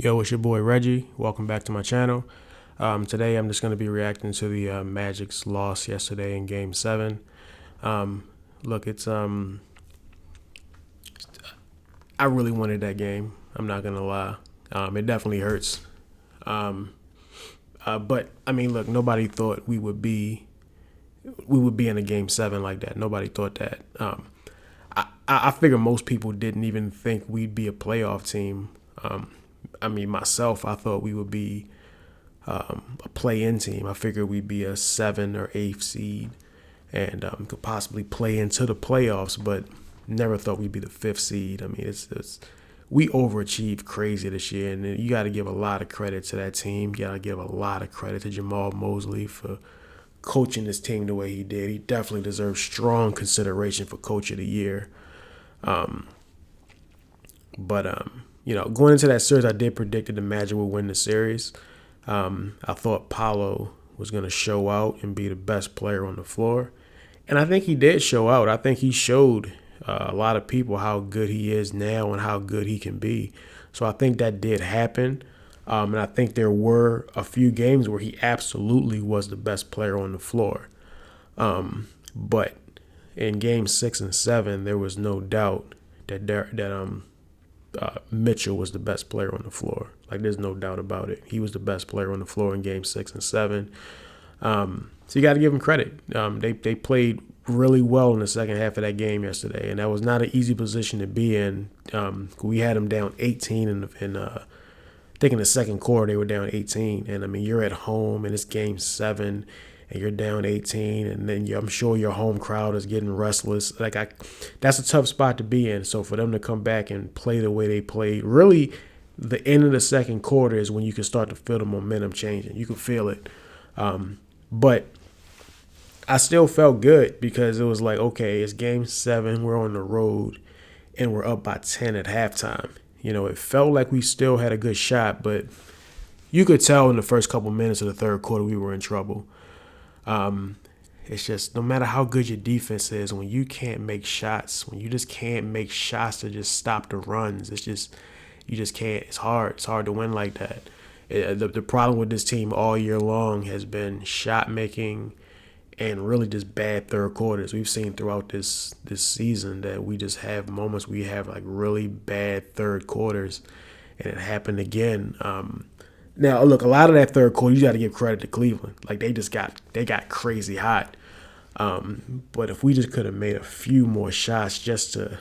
Yo, it's your boy Reggie. Welcome back to my channel. Today I'm just going to be reacting to the Magic's loss yesterday in Game 7. Look, I really wanted that game. I'm not going to lie. It definitely hurts. But I mean, look, nobody thought we would be in a Game 7 like that. Nobody thought that. I figure most people didn't even think we'd be a playoff team. I mean, myself, I thought we would be a play-in team. I figured we'd be a 7 or 8 seed and could possibly play into the playoffs, but never thought we'd be the 5th seed. I mean, we overachieved crazy this year, and you got to give a lot of credit to that team. You got to give a lot of credit to Jamal Mosley for coaching this team the way he did. He definitely deserves strong consideration for Coach of the Year. Going into that series, I did predict that the Magic would win the series. I thought Paolo was going to show out and be the best player on the floor. And I think he did show out. I think he showed a lot of people how good he is now and how good he can be. So I think that did happen. And I think there were a few games where he absolutely was the best player on the floor. But in Game 6 and 7, there was no doubt that Mitchell was the best player on the floor. Like, there's no doubt about it. He was the best player on the floor in Game 6 and 7. So you got to give him credit. They played really well in the second half of that game yesterday, and that was not an easy position to be in. We had them down 18 I think in the second quarter they were down 18. And, I mean, you're at home, and it's Game 7, and you're down 18, and then I'm sure your home crowd is getting restless. That's a tough spot to be in. So for them to come back and play the way they played, really the end of the second quarter is when you can start to feel the momentum changing. You can feel it. But I still felt good because it was like, okay, it's Game 7, we're on the road, and we're up by 10 at halftime. You know, it felt like we still had a good shot, but you could tell in the first couple minutes of the third quarter we were in trouble. It's just no matter how good your defense is, when you can't make shots, when you just can't make shots to just stop the runs, you just can't. It's hard. It's hard to win like that. The problem with this team all year long has been shot making and really just bad third quarters. We've seen throughout this season that we just have moments we have like really bad third quarters, and it happened again. Now, look, a lot of that third quarter, you got to give credit to Cleveland. Like, they got crazy hot. But if we just could have made a few more shots just to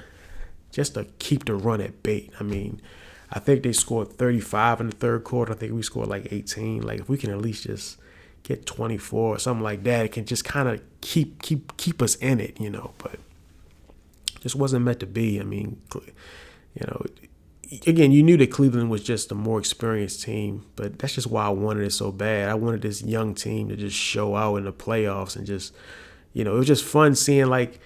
keep the run at bait. I mean, I think they scored 35 in the third quarter. I think we scored like 18. Like, if we can at least just get 24 or something like that, it can just kind of keep us in it, you know. But just wasn't meant to be. I mean, you know, again, you knew that Cleveland was just a more experienced team, but that's just why I wanted it so bad. I wanted this young team to just show out in the playoffs and just, you know, it was just fun seeing like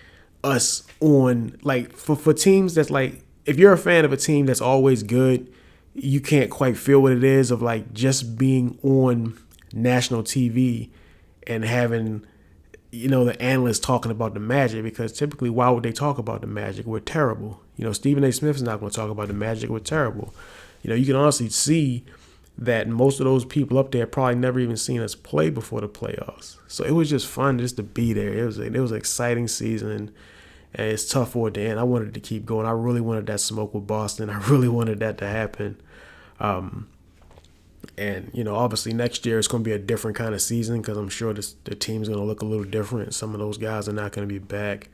us on, like, for teams that's like, if you're a fan of a team that's always good, you can't quite feel what it is of like just being on national TV and having, you know, the analysts talking about the Magic, because typically why would they talk about the Magic? We're terrible. You know, Stephen A. Smith's not going to talk about the Magic. We're terrible. You know, you can honestly see that most of those people up there probably never even seen us play before the playoffs. So it was just fun just to be there. It was an exciting season, and it's tough for it to end. I wanted to keep going. I really wanted that smoke with Boston. I really wanted that to happen. And, you know, obviously next year it's going to be a different kind of season because I'm sure the team's going to look a little different. Some of those guys are not going to be back.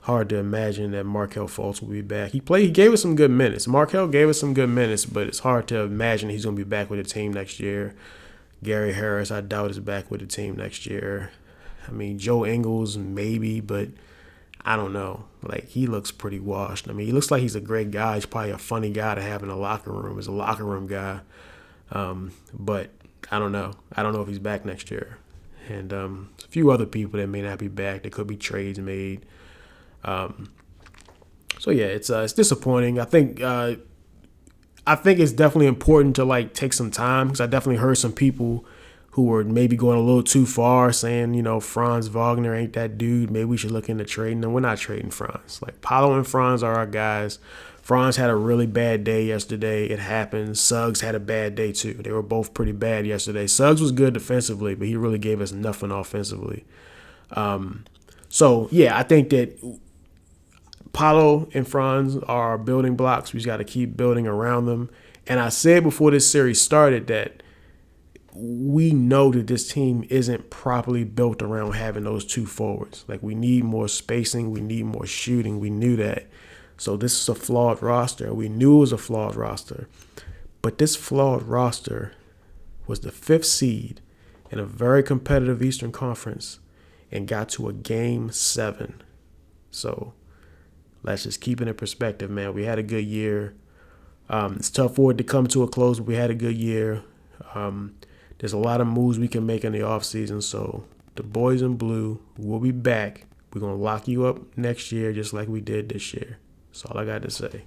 Hard to imagine that Markelle Fultz will be back. He gave us some good minutes. Markelle gave us some good minutes, but it's hard to imagine he's going to be back with the team next year. Gary Harris, I doubt, is back with the team next year. I mean, Joe Ingles, maybe, but I don't know. Like, he looks pretty washed. I mean, he looks like he's a great guy. He's probably a funny guy to have in the locker room. He's a locker room guy. But I don't know. I don't know if he's back next year. And a few other people that may not be back. There could be trades made. So yeah, it's disappointing. I think it's definitely important to like take some time, because I definitely heard some people who were maybe going a little too far, saying, you know, Franz Wagner ain't that dude. Maybe we should look into trading them. We're not trading Franz. Like, Paolo and Franz are our guys. Franz had a really bad day yesterday. It happens. Suggs had a bad day too. They were both pretty bad yesterday. Suggs was good defensively, but he really gave us nothing offensively. So, yeah, I think that Paolo and Franz are building blocks. We just got to keep building around them. And I said before this series started that we know that this team isn't properly built around having those two forwards. Like, we need more spacing. We need more shooting. We knew that. So this is a flawed roster. We knew it was a flawed roster. But this flawed roster was the 5th seed in a very competitive Eastern Conference and got to a Game 7. So let's just keep it in perspective, man. We had a good year. It's tough for it to come to a close, but we had a good year. There's a lot of moves we can make in the offseason. So the boys in blue will be back. We're going to lock you up next year just like we did this year. That's all I got to say.